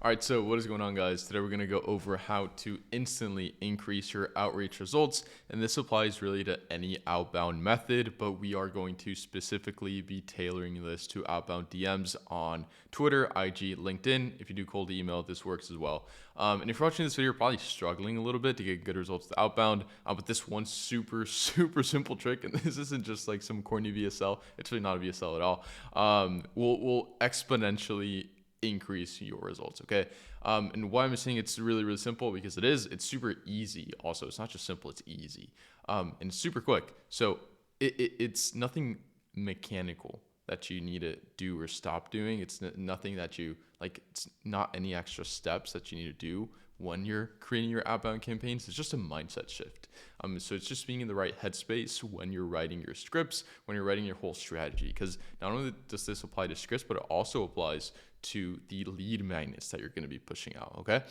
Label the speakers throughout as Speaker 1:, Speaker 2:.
Speaker 1: All right, so what is going on, guys? Today we're going to go over how to instantly increase your outreach results. And this applies really to any outbound method, but we are going to specifically be tailoring this to outbound DMs on Twitter, IG, LinkedIn. If you do cold email, this works as well. And if you're watching this video, you're probably struggling a little bit to get good results to outbound. But this one super simple trick, and this isn't just like some corny VSL, it's really not a VSL at all, will exponentially increase your results. Okay. And why I'm saying it's really simple, because it's super easy. Also, it's not just simple, it's easy. And it's super quick. So it's nothing mechanical that you need to do or stop doing. It's nothing that you like, it's not any extra steps that you need to do when you're creating your outbound campaigns. It's just a mindset shift. So it's just being in the right headspace when you're writing your scripts, when you're writing your whole strategy. Because not only does this apply to scripts, but it also applies to the lead magnets that you're going to be pushing out. Okay.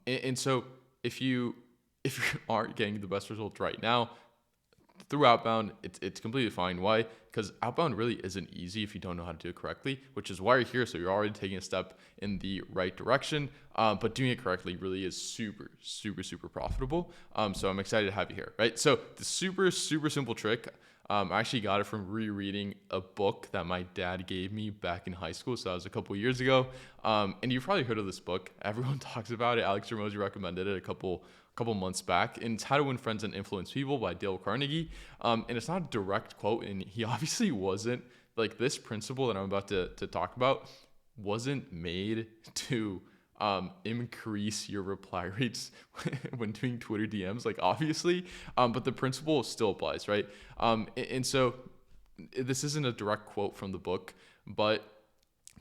Speaker 1: And so if you aren't getting the best results right now through outbound, it's completely fine. Why? Because outbound really isn't easy if you don't know how to do it correctly, which is why you're here. So you're already taking a step in the right direction, but doing it correctly really is super profitable. So I'm excited to have you here, right? So the super simple trick, I actually got it from rereading a book that my dad gave me back in high school. So that was a couple years ago. And you've probably heard of this book. Everyone talks about it. Alex Hormozi recommended it a couple months back. And it's How to Win Friends and Influence People by Dale Carnegie. And it's not a direct quote. And he obviously wasn't, like, this principle that I'm about to talk about wasn't made to increase your reply rates when doing Twitter DMs, like, obviously, but the principle still applies, right? And so this isn't a direct quote from the book, but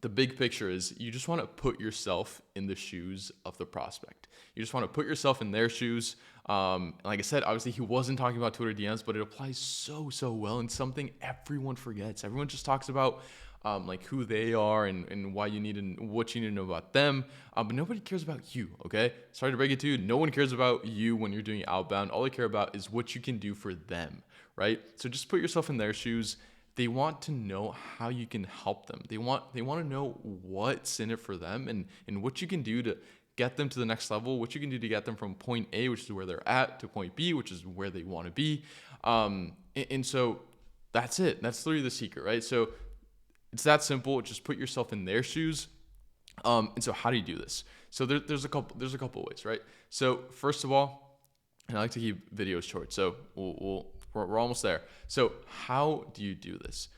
Speaker 1: the big picture is you just want to put yourself in the shoes of the prospect. You just want to put yourself in their shoes. Like I said, obviously he wasn't talking about Twitter DMs, but it applies so well, and something everyone forgets. Everyone just talks about like who they are and why you need and what you need to know about them. But nobody cares about you. Okay. Sorry to break it to you. No one cares about you when you're doing outbound. All they care about is what you can do for them. Right. So just put yourself in their shoes. They want to know how you can help them. They want to know what's in it for them and what you can do to get them to the next level, what you can do to get them from point A, which is where they're at, to point B, which is where they want to be. And so that's it. That's literally the secret, right? So it's that simple. Just put yourself in their shoes. And so how do you do this? So there's a couple ways, right? So first of all, and I like to keep videos short, so we're almost there. So how do you do this?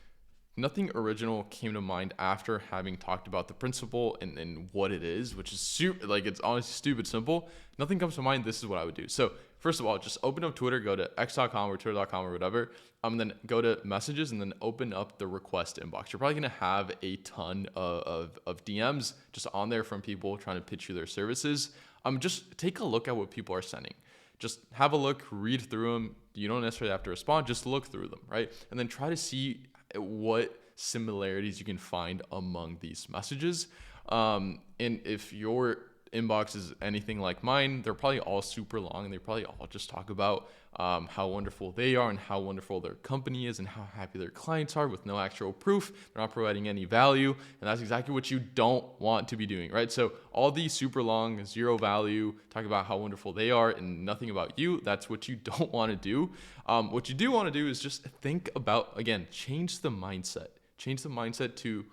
Speaker 1: Nothing original came to mind after having talked about the principle and what it is, which is super, like, it's honestly stupid simple. Nothing comes to mind. This is what I would do. So first of all, just open up Twitter, go to x.com or twitter.com or whatever. Then go to messages and then open up the request inbox. You're probably going to have a ton of DMs just on there from people trying to pitch you their services. Just take a look at what people are sending. Just have a look, read through them. You don't necessarily have to respond, just look through them, right? And then try to see what similarities you can find among these messages. And if your inbox is anything like mine, they're probably all super long, and they probably all just talk about how wonderful they are and how wonderful their company is and how happy their clients are with no actual proof. They're not providing any value, and that's exactly what you don't want to be doing, right? So all these super long, zero value, talk about how wonderful they are and nothing about you, that's what you don't want to do. What you do want to do is just think about, again, change the mindset. Change the mindset to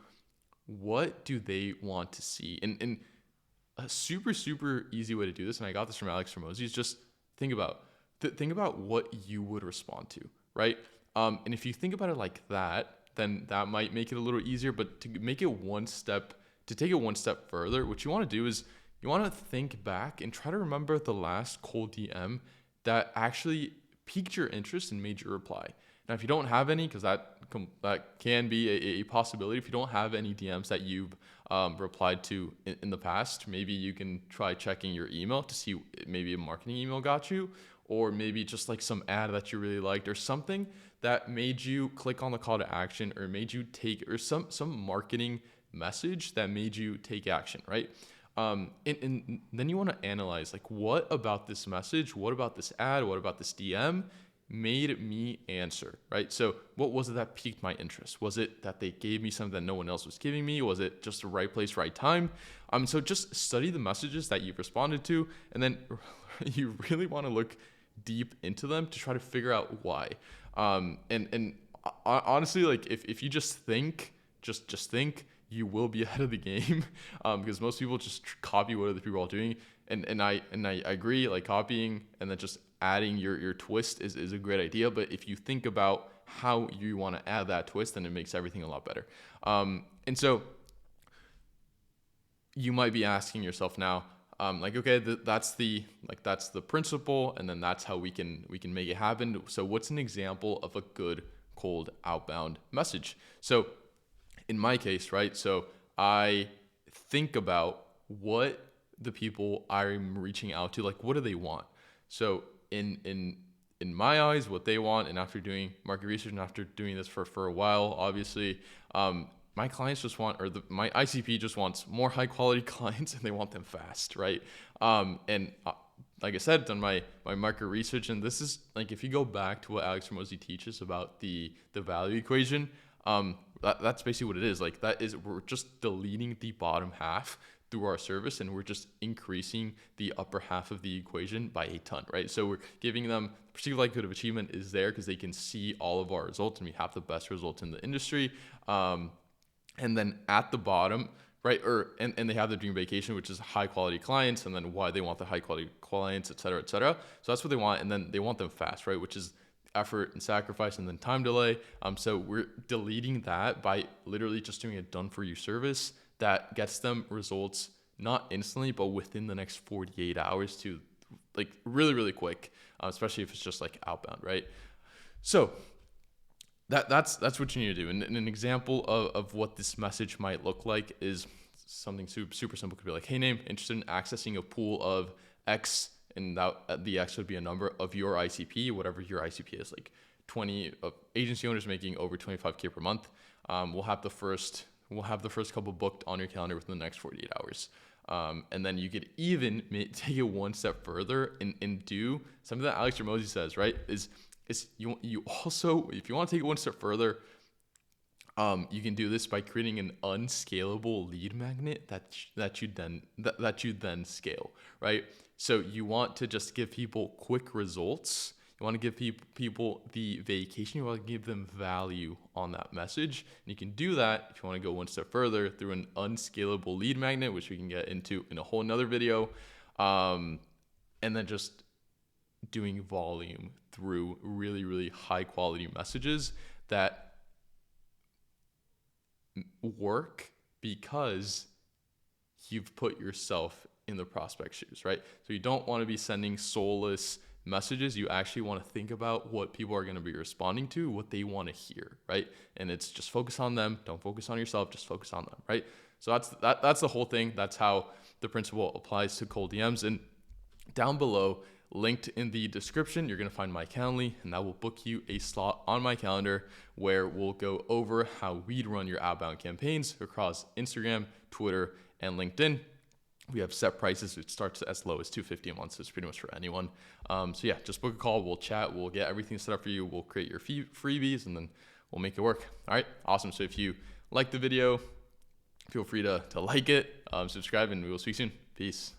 Speaker 1: what do they want to see? And a super easy way to do this, and I got this from Alex Hormozi, is just think about what you would respond to, right? And if you think about it like that, then that might make it a little easier. But to take it one step further, what you want to do is you want to think back and try to remember the last cold DM that actually piqued your interest and made you reply. Now, if you don't have any, because that can be a possibility, if you don't have any DMs that you've replied to in the past, maybe you can try checking your email to see maybe a marketing email got you, or maybe just like some ad that you really liked, or something that made you click on the call to action, or made you take, or some marketing message that made you take action, right? And then you want to analyze, like, what about this message, what about this ad, what about this DM made me answer, right? So what was it that piqued my interest? Was it that they gave me something that no one else was giving me? Was it just the right place, right time? So just study the messages that you've responded to, and then you really want to look deep into them to try to figure out why. And honestly, like if you just think, just think, you will be ahead of the game, because most people just copy what other people are doing. And I agree, like copying and then just adding your twist is a great idea. But if you think about how you want to add that twist, then it makes everything a lot better. And so you might be asking yourself now, like, okay, that's the principle, and then that's how we can make it happen. So what's an example of a good cold outbound message? So in my case, right? So I think about what the people I'm reaching out to, like, what do they want? So in my eyes, what they want, and after doing market research and after doing this for a while, obviously, my clients just want, or my ICP just wants more high quality clients, and they want them fast, right? And like I said, done my market research, and this is like, if you go back to what Alex Hormozi teaches about the value equation, that's basically what it is. Like, that is, we're just deleting the bottom half through our service, and we're just increasing the upper half of the equation by a ton, right? So we're giving them perceived likelihood of achievement is there because they can see all of our results, and we have the best results in the industry. And then at the bottom, right, and they have the dream vacation, which is high quality clients, and then why they want the high quality clients, et cetera, et cetera. So that's what they want, and then they want them fast, right, which is effort and sacrifice and then time delay. So we're deleting that by literally just doing a done for you service that gets them results not instantly, but within the next 48 hours to, like, really, really quick, especially if it's just like outbound, right? So that's what you need to do. And an example of what this message might look like is something super simple. Could be like, hey, name, interested in accessing a pool of X, and that the X would be a number of your ICP, whatever your ICP is, like 20 agency owners making over 25K per month. We'll have the first couple booked on your calendar within the next 48 hours. And then you could even take it one step further and do something that Alex Hormozi says, right? Is you also, if you want to take it one step further, you can do this by creating an unscalable lead magnet that you then scale, right? So you want to just give people quick results. You want to give people the vacation. You want to give them value on that message. And you can do that if you want to go one step further through an unscalable lead magnet, which we can get into in a whole nother video. And then just doing volume through really, really high quality messages that work because you've put yourself in the prospect shoes, right? So you don't want to be sending soulless messages. You actually want to think about what people are going to be responding to, what they want to hear, right? And it's just focus on them. Don't focus on yourself. Just focus on them, right? So that's the whole thing. That's how the principle applies to cold DMs. And down below, linked in the description, you're going to find my Calendly, and that will book you a slot on my calendar where we'll go over how we'd run your outbound campaigns across Instagram, Twitter, and LinkedIn. We have set prices. It starts as low as $250 a month, so it's pretty much for anyone. So yeah, just book a call. We'll chat. We'll get everything set up for you. We'll create your freebies, and then we'll make it work. All right, awesome. So if you like the video, feel free to like it, subscribe, and we will speak soon. Peace.